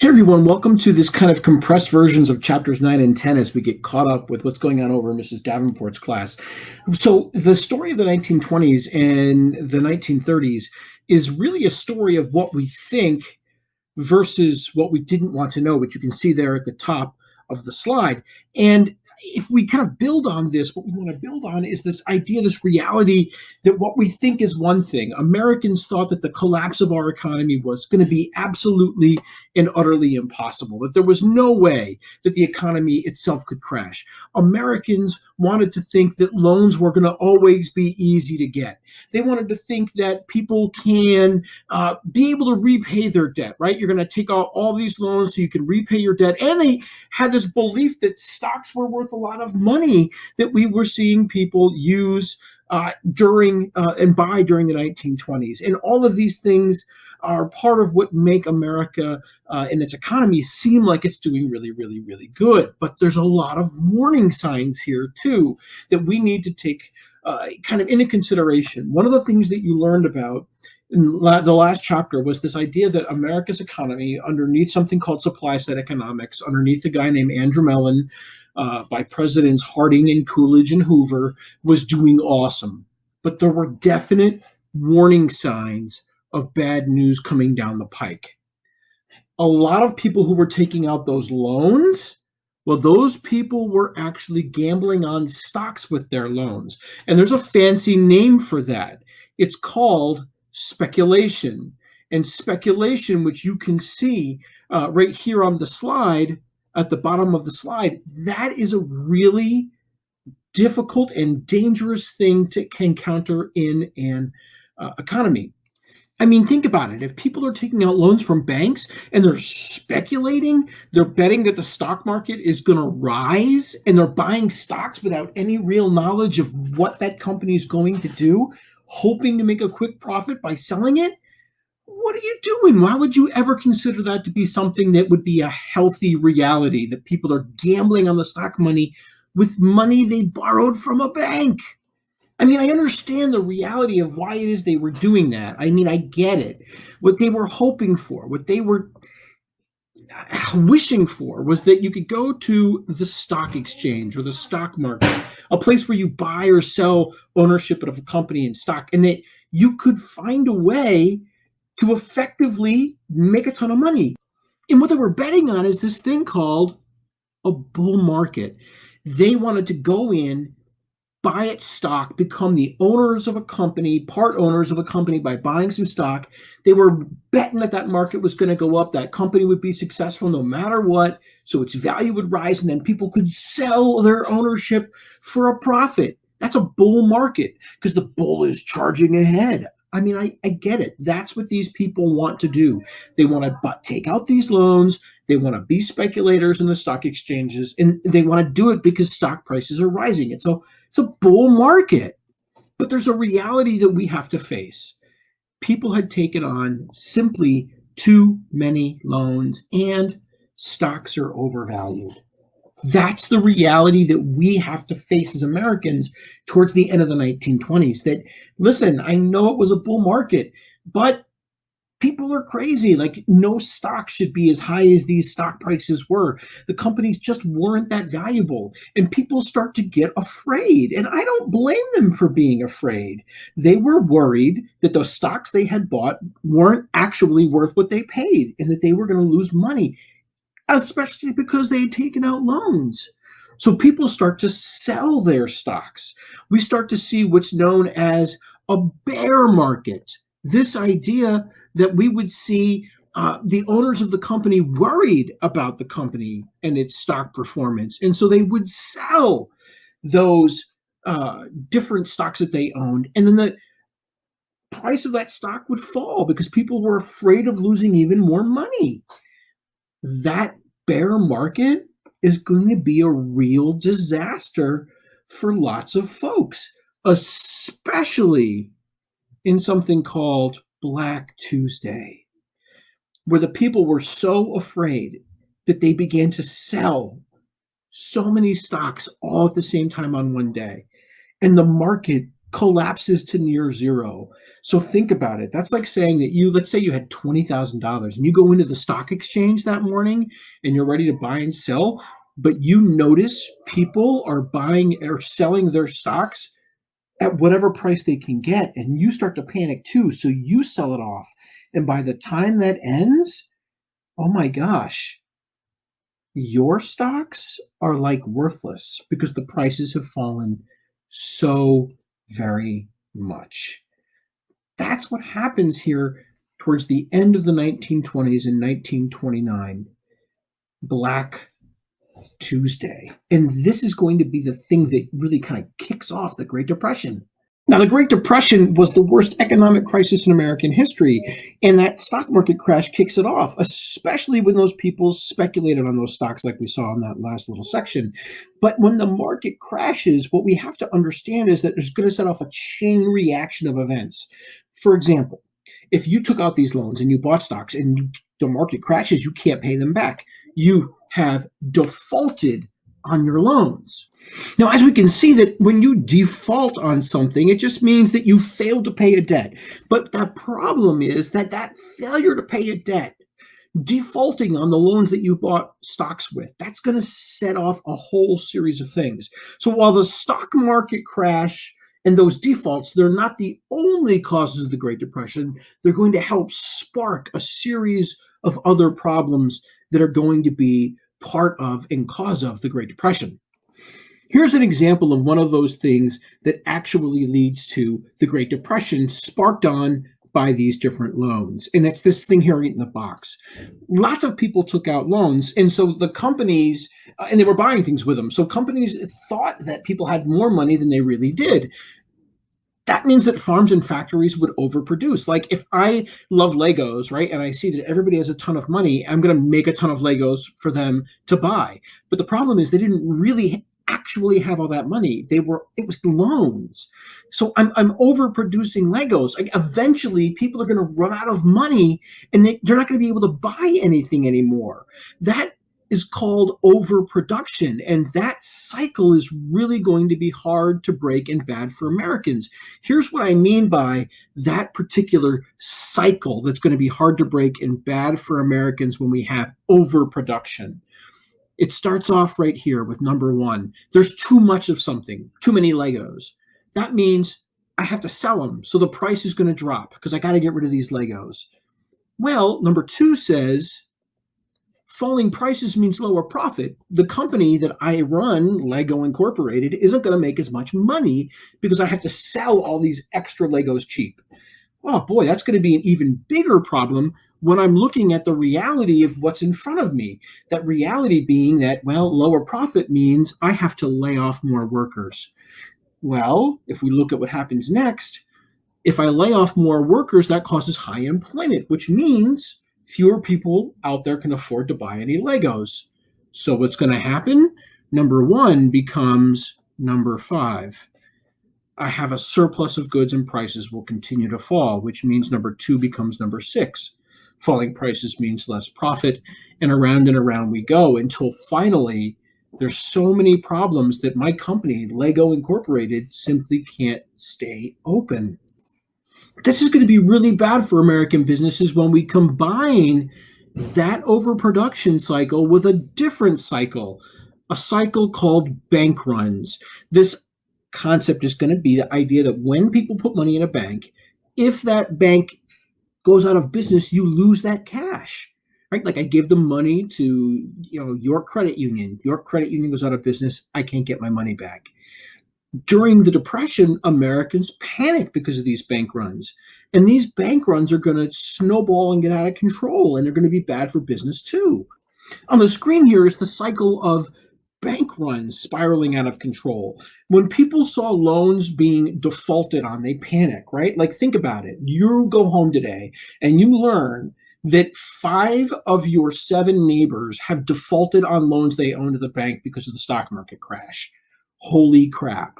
Hey everyone, welcome to this kind of compressed versions of chapters 9 and 10 as we get caught up with what's going on over in Mrs. Davenport's class. So, the story of the 1920s and the 1930s is really a story of what we think versus what we didn't want to know, which you can see there at the top of the slide. And if we kind of build on this, what we want to build on is this idea, this reality that what we think is one thing. Americans thought that the collapse of our economy was going to be absolutely and utterly impossible, that there was no way that the economy itself could crash. Americans wanted to think that loans were going to always be easy to get. They wanted to think that people can be able to repay their debt, right? You're going to take out all these loans so you can repay your debt. And they had this belief that stocks were worth a lot of money that we were seeing people use during and buy during the 1920s. And all of these things are part of what make America and its economy seem like it's doing really, really, really good. But there's a lot of warning signs here, too, that we need to take kind of into consideration. One of the things that you learned about in the last chapter was this idea that America's economy, underneath something called supply side economics, underneath a guy named Andrew Mellon, by Presidents Harding and Coolidge and Hoover, was doing awesome. But there were definite warning signs of bad news coming down the pike. A lot of people who were taking out those loans, well, those people were actually gambling on stocks with their loans. And there's a fancy name for that. It's called speculation. And speculation, which you can see right here on the slide, at the bottom of the slide, that is a really difficult and dangerous thing to encounter in an economy. I mean, think about it. If people are taking out loans from banks and they're speculating, they're betting that the stock market is going to rise, and they're buying stocks without any real knowledge of what that company is going to do, hoping to make a quick profit by selling it. What are you doing? Why would you ever consider that to be something that would be a healthy reality, that people are gambling on the stock money with money they borrowed from a bank? I mean, I understand the reality of why it is they were doing that. I mean, I get it. What they were hoping for, what they were wishing for, was that you could go to the stock exchange or the stock market, a place where you buy or sell ownership of a company in stock, and that you could find a way to effectively make a ton of money. And what they were betting on is this thing called a bull market. They wanted to go in, buy its stock, become the owners of a company, part owners of a company by buying some stock. They were betting that that market was going to go up, that company would be successful no matter what, so its value would rise, and then people could sell their ownership for a profit. That's a bull market because the bull is charging ahead. I mean, I get it. That's what these people want to do. They want to take out these loans. They want to be speculators in the stock exchanges, and they want to do it because stock prices are rising. And so it's a bull market. But there's a reality that we have to face. People had taken on simply too many loans, and stocks are overvalued. That's the reality that we have to face as Americans towards the end of the 1920s. That, listen, I know it was a bull market, but people are crazy. Like, no stock should be as high as these stock prices were. The companies just weren't that valuable. And people start to get afraid. And I don't blame them for being afraid. They were worried that the stocks they had bought weren't actually worth what they paid, and that they were going to lose money, especially because they had taken out loans. So people start to sell their stocks. We start to see what's known as a bear market. This idea that we would see the owners of the company worried about the company and its stock performance. And so they would sell those different stocks that they owned. And then the price of that stock would fall because people were afraid of losing even more money. That bear market is going to be a real disaster for lots of folks, especially in something called Black Tuesday, where the people were so afraid that they began to sell so many stocks all at the same time on one day. And the market collapses to near zero. So think about it. That's like saying that let's say you had $20,000 and you go into the stock exchange that morning and you're ready to buy and sell, but you notice people are buying or selling their stocks at whatever price they can get, and you start to panic too. So you sell it off. And by the time that ends, oh my gosh, your stocks are like worthless because the prices have fallen so very much. That's what happens here towards the end of the 1920s in 1929, Black Tuesday. And this is going to be the thing that really kind of kicks off the Great Depression. Now, the Great Depression was the worst economic crisis in American history, and that stock market crash kicks it off, especially when those people speculated on those stocks like we saw in that last little section. But when the market crashes, what we have to understand is that it's going to set off a chain reaction of events. For example, if you took out these loans and you bought stocks and the market crashes, you can't pay them back. You have defaulted on your loans. Now, as we can see that when you default on something, it just means that you failed to pay a debt. But the problem is that failure to pay a debt, defaulting on the loans that you bought stocks with, that's going to set off a whole series of things. So while the stock market crash and those defaults, they're not the only causes of the Great Depression, they're going to help spark a series of other problems that are going to be part of and cause of the Great Depression. Here's an example of one of those things that actually leads to the Great Depression, sparked on by these different loans. And it's this thing here in the box. Lots of people took out loans, and so the companies, and they were buying things with them. So companies thought that people had more money than they really did. That means that farms and factories would overproduce. Like if I love Legos, right, and I see that everybody has a ton of money, I'm going to make a ton of Legos for them to buy. But the problem is they didn't really actually have all that money. It was loans. So I'm overproducing Legos. Eventually, people are going to run out of money, and they're not going to be able to buy anything anymore. That is called overproduction, and that cycle is really going to be hard to break and bad for Americans. Here's what I mean by that particular cycle that's going to be hard to break and bad for Americans when we have overproduction. It starts off right here with number one. There's too much of something, too many Legos. That means I have to sell them, so the price is going to drop because I got to get rid of these Legos. Well, number two says falling prices means lower profit. The company that I run, Lego Incorporated, isn't going to make as much money because I have to sell all these extra Legos cheap. Oh boy, that's going to be an even bigger problem when I'm looking at the reality of what's in front of me. That reality being that, well, lower profit means I have to lay off more workers. Well, if we look at what happens next, if I lay off more workers, that causes high employment, which means fewer people out there can afford to buy any Legos. So what's going to happen? Number one becomes number five. I have a surplus of goods and prices will continue to fall, which means number two becomes number six. Falling prices means less profit, and around we go until finally there's so many problems that my company, Lego Incorporated, simply can't stay open. This is going to be really bad for American businesses when we combine that overproduction cycle with a different cycle, a cycle called bank runs. This concept is going to be the idea that when people put money in a bank, if that bank goes out of business, you lose that cash. Right? Like I give the money to your credit union. Your credit union goes out of business. I can't get my money back. During the Depression, Americans panicked because of these bank runs. And these bank runs are going to snowball and get out of control, and they're going to be bad for business too. On the screen here is the cycle of bank runs spiraling out of control. When people saw loans being defaulted on, they panic, right? Like think about it. You go home today and you learn that 5 of your 7 neighbors have defaulted on loans they own to the bank because of the stock market crash. Holy crap.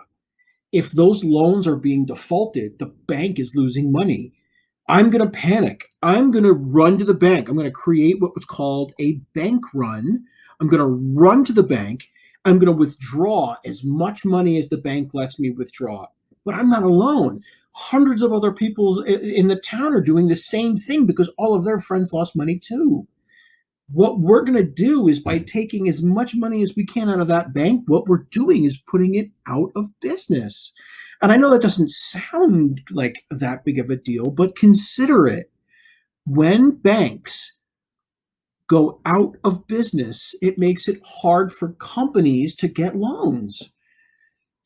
If those loans are being defaulted, the bank is losing money. I'm going to panic. I'm going to run to the bank. I'm going to create what was called a bank run. I'm going to run to the bank. I'm going to withdraw as much money as the bank lets me withdraw. But I'm not alone. Hundreds of other people in the town are doing the same thing because all of their friends lost money too. What we're going to do is by taking as much money as we can out of that bank, what we're doing is putting it out of business. And I know that doesn't sound like that big of a deal, but consider it. When banks go out of business, it makes it hard for companies to get loans.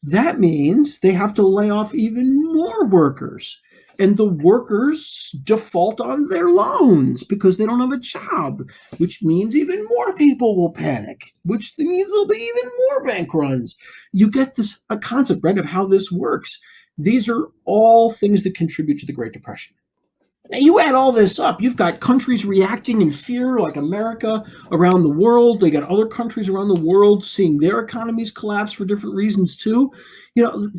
That means they have to lay off even more workers. And the workers default on their loans because they don't have a job, which means even more people will panic, which means there'll be even more bank runs. You get this a concept, right, of how this works. These are all things that contribute to the Great Depression. Now, you add all this up, you've got countries reacting in fear, like America, around the world. They got other countries around the world seeing their economies collapse for different reasons, too.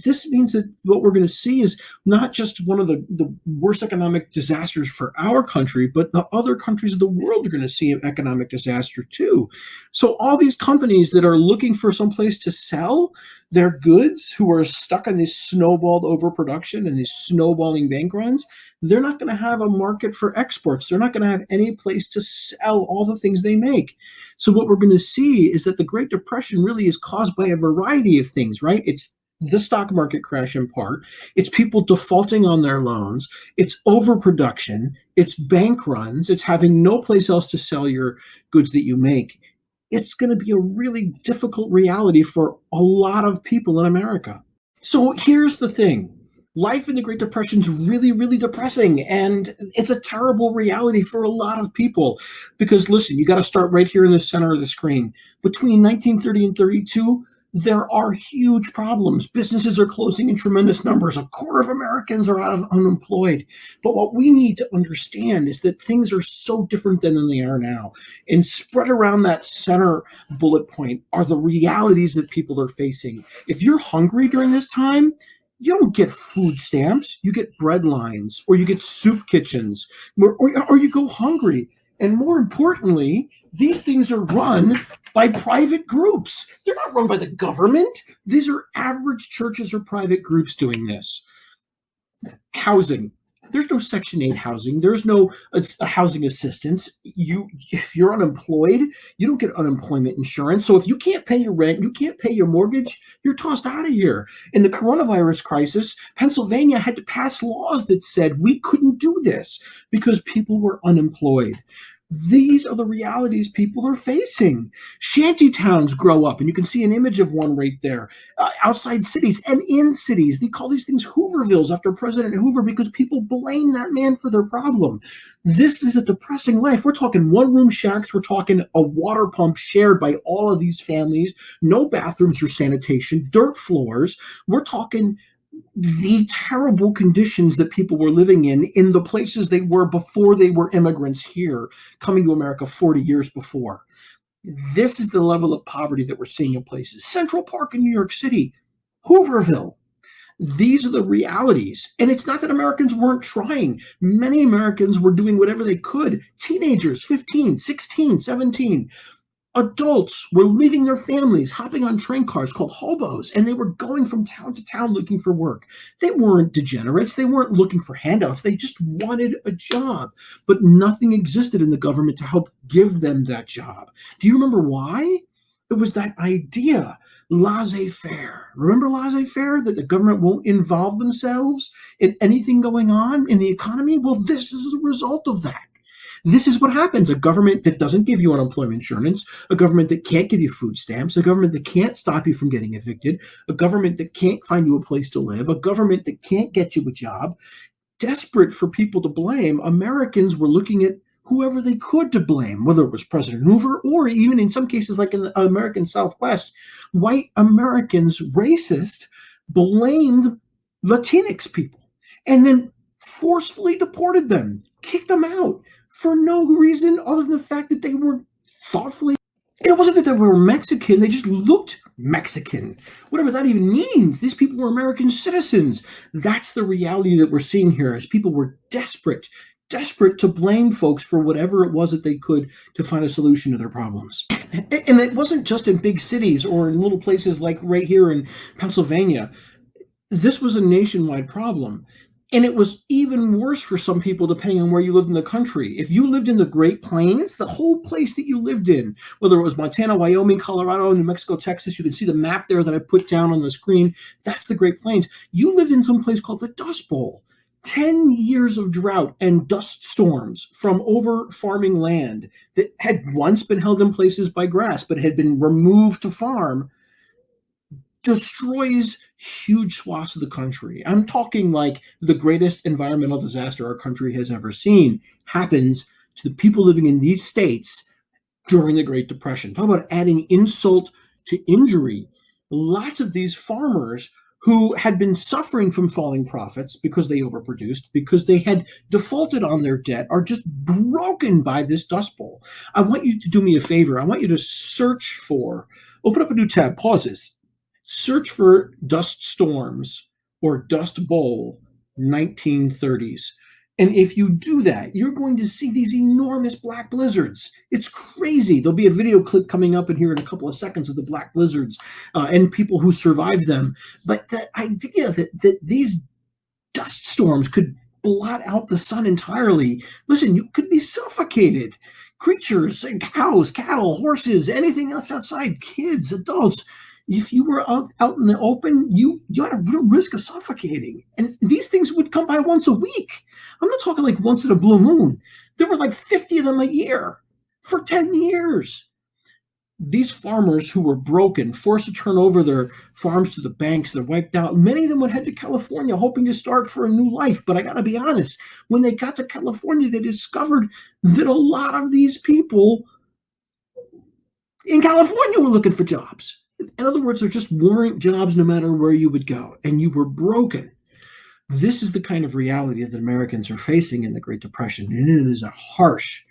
This means that what we're going to see is not just one of the worst economic disasters for our country, but the other countries of the world are going to see an economic disaster, too. So all these companies that are looking for some place to sell their goods, who are stuck in this snowballed overproduction and these snowballing bank runs, they're not going to have a market for exports. They're not going to have any place to sell all the things they make. So what we're going to see is that the Great Depression really is caused by a variety of things, right? It's the stock market crash in part. It's people defaulting on their loans. It's overproduction. It's bank runs. It's having no place else to sell your goods that you make. It's going to be a really difficult reality for a lot of people in America. So here's the thing. Life in the Great Depression is really, really depressing, and it's a terrible reality for a lot of people. Because listen, you got to start right here in the center of the screen. Between 1930 and 32, there are huge problems. Businesses are closing in tremendous numbers. A quarter of Americans are out of unemployed. But what we need to understand is that things are so different than they are now. And spread around that center bullet point are the realities that people are facing. If you're hungry during this time, you don't get food stamps, you get bread lines, or you get soup kitchens, or you go hungry. And more importantly, these things are run by private groups. They're not run by the government. These are average churches or private groups doing this. Housing. There's no Section 8 housing. There's no housing assistance. If you're unemployed, you don't get unemployment insurance. So if you can't pay your rent, you can't pay your mortgage, you're tossed out of here. In the coronavirus crisis, Pennsylvania had to pass laws that said we couldn't do this because people were unemployed. These are the realities people are facing. Shanty towns grow up, and you can see an image of one right there. Outside cities and in cities, they call these things Hoovervilles after President Hoover because people blame that man for their problem. This is a depressing life. We're talking one-room shacks. We're talking a water pump shared by all of these families, no bathrooms or sanitation, dirt floors. We're talking the terrible conditions that people were living in the places they were before they were immigrants here, coming to America 40 years before. This is the level of poverty that we're seeing in places. Central Park in New York City, Hooverville. These are the realities. And it's not that Americans weren't trying. Many Americans were doing whatever they could. Teenagers, 15, 16, 17. Adults were leaving their families, hopping on train cars called hobos, and they were going from town to town looking for work. They weren't degenerates. They weren't looking for handouts. They just wanted a job, but nothing existed in the government to help give them that job. Do you remember why? It was that idea, laissez-faire. Remember laissez-faire, that the government won't involve themselves in anything going on in the economy? Well, this is the result of that. This is what happens. A government that doesn't give you unemployment insurance, a government that can't give you food stamps, a government that can't stop you from getting evicted, a government that can't find you a place to live, a government that can't get you a job. Desperate for people to blame, Americans were looking at whoever they could to blame, whether it was President Hoover or even in some cases, like in the American Southwest, white Americans, racist, blamed Latinx people and then forcefully deported them, kicked them out for no reason other than the fact that they were thoughtfully. It wasn't that they were Mexican, they just looked Mexican. Whatever that even means. These people were American citizens. That's the reality that we're seeing here, as people were desperate to blame folks for whatever it was that they could to find a solution to their problems. And it wasn't just in big cities or in little places like right here in Pennsylvania. This was a nationwide problem. And it was even worse for some people, depending on where you lived in the country. If you lived in the Great Plains, the whole place that you lived in, whether it was Montana, Wyoming, Colorado, New Mexico, Texas, you can see the map there that I put down on the screen. That's the Great Plains. You lived in some place called the Dust Bowl. 10 years of drought and dust storms from over farming land that had once been held in places by grass, but had been removed to farm destroys huge swaths of the country. I'm talking like the greatest environmental disaster our country has ever seen happens to the people living in these states during the Great Depression. Talk about adding insult to injury. Lots of these farmers who had been suffering from falling profits because they overproduced, because they had defaulted on their debt, are just broken by this Dust Bowl. I want you to do me a favor. I want you to search for, open up a new tab, pauses, search for dust storms or Dust Bowl 1930s. And if you do that, you're going to see these enormous black blizzards. It's crazy. There'll be a video clip coming up in here in a couple of seconds of the black blizzards and people who survived them. But the idea that these dust storms could blot out the sun entirely, listen, you could be suffocated. Creatures, cows, cattle, horses, anything else outside, kids, adults, if you were out in the open, you had a real risk of suffocating. And these things would come by once a week. I'm not talking like once in a blue moon. There were like 50 of them a year for 10 years. These farmers who were broken, forced to turn over their farms to the banks, they're wiped out. Many of them would head to California hoping to start for a new life. But I got to be honest, when they got to California, they discovered that a lot of these people in California were looking for jobs. In other words, there just weren't jobs no matter where you would go, and you were broken. This is the kind of reality that Americans are facing in the Great Depression, and it is a harsh,